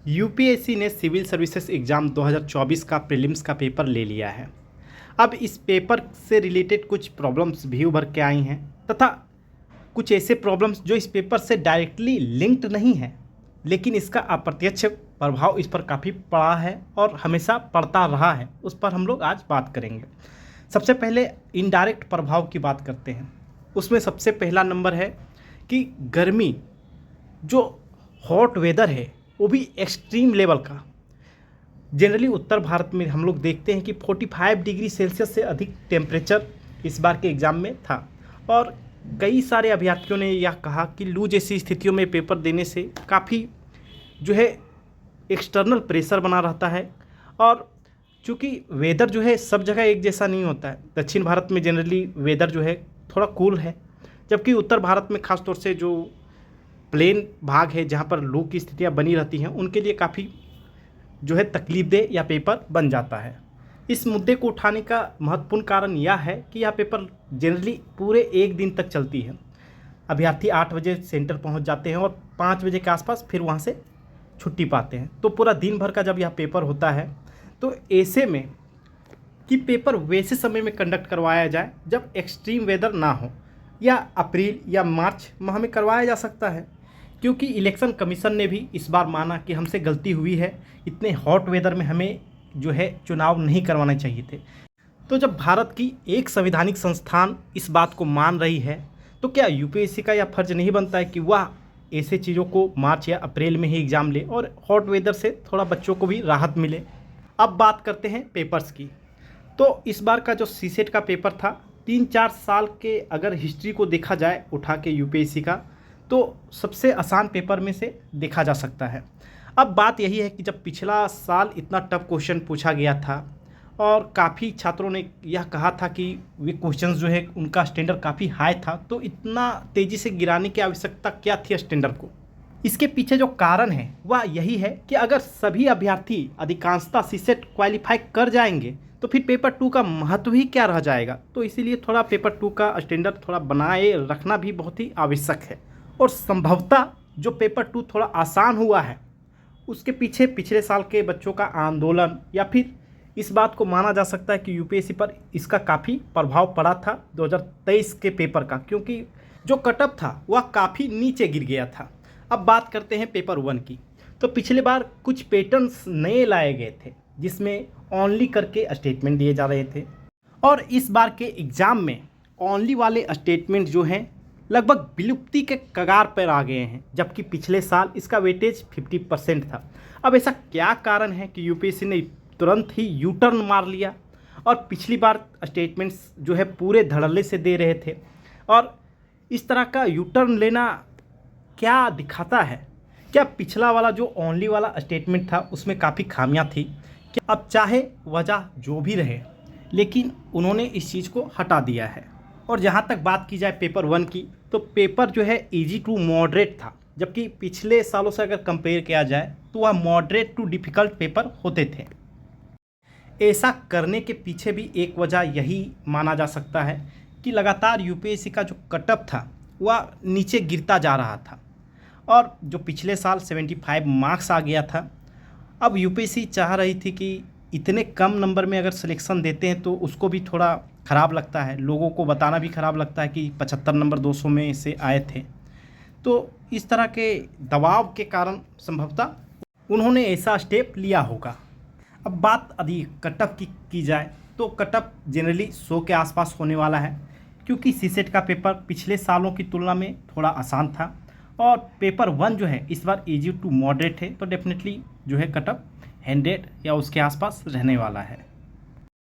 UPSC ने civil services exam 2024 का prelims का पेपर ले लिया है। अब इस पेपर से रिलेटेड कुछ प्रॉब्लम्स भी उभर के आई हैं तथा कुछ ऐसे प्रॉब्लम्स जो इस पेपर से डायरेक्टली लिंक्ड नहीं है, लेकिन इसका अप्रत्यक्ष प्रभाव इस पर काफ़ी पड़ा है और हमेशा पड़ता रहा है। उस पर हम लोग आज बात करेंगे। सबसे पहले इनडायरेक्ट प्रभाव की बात करते हैं। उसमें सबसे पहला नंबर है कि गर्मी, जो हॉट वेदर है वो भी एक्सट्रीम लेवल का। जनरली उत्तर भारत में हम लोग देखते हैं कि 45 डिग्री सेल्सियस से अधिक टेम्परेचर इस बार के एग्ज़ाम में था और कई सारे अभ्यर्थियों ने यह कहा कि लू जैसी स्थितियों में पेपर देने से काफ़ी जो है एक्सटर्नल प्रेशर बना रहता है और चूँकि वेदर जो है सब जगह एक जैसा नहीं होता है। दक्षिण भारत में जनरली वेदर जो है थोड़ा कूल है, जबकि उत्तर भारत में ख़ास तौर से जो प्लेन भाग है जहाँ पर लू की स्थितियाँ बनी रहती हैं उनके लिए काफ़ी जो है तकलीफदेह यह पेपर बन जाता है। इस मुद्दे को उठाने का महत्वपूर्ण कारण यह है कि यह पेपर जनरली पूरे एक दिन तक चलती है। अभ्यर्थी 8 बजे सेंटर पहुंच जाते हैं और 5 बजे के आसपास फिर वहां से छुट्टी पाते हैं। तो पूरा दिन भर का जब यह पेपर होता है तो ऐसे में कि पेपर वैसे समय में कंडक्ट करवाया जाए जब एक्सट्रीम वेदर ना हो, या अप्रैल या मार्च माह में करवाया जा सकता है, क्योंकि इलेक्शन कमीशन ने भी इस बार माना कि हमसे गलती हुई है, इतने हॉट वेदर में हमें जो है चुनाव नहीं करवाने चाहिए थे। तो जब भारत की एक संवैधानिक संस्थान इस बात को मान रही है तो क्या यूपीएससी का यह फर्ज नहीं बनता है कि वह ऐसे चीज़ों को मार्च या अप्रैल में ही एग्ज़ाम ले और हॉट वेदर से थोड़ा बच्चों को भी राहत मिले। अब बात करते हैं पेपर्स की। तो इस बार का जो सीसेट का पेपर था, 3-4 साल के अगर हिस्ट्री को देखा जाए उठा के यूपीएससी का, तो सबसे आसान पेपर में से देखा जा सकता है। अब बात यही है कि जब पिछला साल इतना टफ क्वेश्चन पूछा गया था और काफ़ी छात्रों ने यह कहा था कि वे क्वेश्चंस जो है उनका स्टैंडर्ड काफ़ी हाई था, तो इतना तेज़ी से गिराने की आवश्यकता क्या थी स्टैंडर्ड को। इसके पीछे जो कारण है वह यही है कि अगर सभी अभ्यर्थी अधिकांशतः सीसेट क्वालिफाई कर जाएंगे तो फिर पेपर 2 का महत्व ही क्या रह जाएगा। तो इसीलिए थोड़ा पेपर 2 का स्टैंडर्ड थोड़ा बनाए रखना भी बहुत ही आवश्यक है। और संभवतः जो पेपर 2 थोड़ा आसान हुआ है उसके पीछे पिछले साल के बच्चों का आंदोलन, या फिर इस बात को माना जा सकता है कि यूपीएससी पर इसका काफ़ी प्रभाव पड़ा था 2023 के पेपर का, क्योंकि जो कटअप था वह काफ़ी नीचे गिर गया था। अब बात करते हैं पेपर 1 की। तो पिछले बार कुछ पैटर्न्स नए लाए गए थे जिसमें ओनली करके स्टेटमेंट दिए जा रहे थे, और इस बार के एग्ज़ाम में ओनली वाले स्टेटमेंट जो हैं लगभग विलुप्ति के कगार पर आ गए हैं, जबकि पिछले साल इसका वेटेज 50% था। अब ऐसा क्या कारण है कि यूपीएससी ने तुरंत ही यू टर्न मार लिया और पिछली बार स्टेटमेंट्स जो है पूरे धड़ल्ले से दे रहे थे, और इस तरह का यू टर्न लेना क्या दिखाता है? क्या पिछला वाला जो ओनली वाला स्टेटमेंट था उसमें काफ़ी खामियां थी? कि अब चाहे वजह जो भी रहे, लेकिन उन्होंने इस चीज़ को हटा दिया है। और जहाँ तक बात की जाए पेपर 1 की, तो पेपर जो है इजी टू मॉडरेट था, जबकि पिछले सालों से अगर कंपेयर किया जाए तो वह मॉडरेट टू डिफ़िकल्ट पेपर होते थे। ऐसा करने के पीछे भी एक वजह यही माना जा सकता है कि लगातार यूपीएससी का जो कटअप था वह नीचे गिरता जा रहा था, और जो पिछले साल 75 मार्क्स आ गया था। अब यूपीएससी चाह रही थी कि इतने कम नंबर में अगर सिलेक्शन देते हैं तो उसको भी थोड़ा ख़राब लगता है, लोगों को बताना भी ख़राब लगता है कि 75 नंबर 200 में से आए थे। तो इस तरह के दबाव के कारण संभवतः उन्होंने ऐसा स्टेप लिया होगा। अब बात यदि कटअप की जाए तो कटअप जनरली 100 के आसपास होने वाला है, क्योंकि सीसेट का पेपर पिछले सालों की तुलना में थोड़ा आसान था और पेपर 1 जो है इस बार इजी टू मॉडरेट है, तो डेफिनेटली जो है कटअप 100 या उसके आसपास रहने वाला है।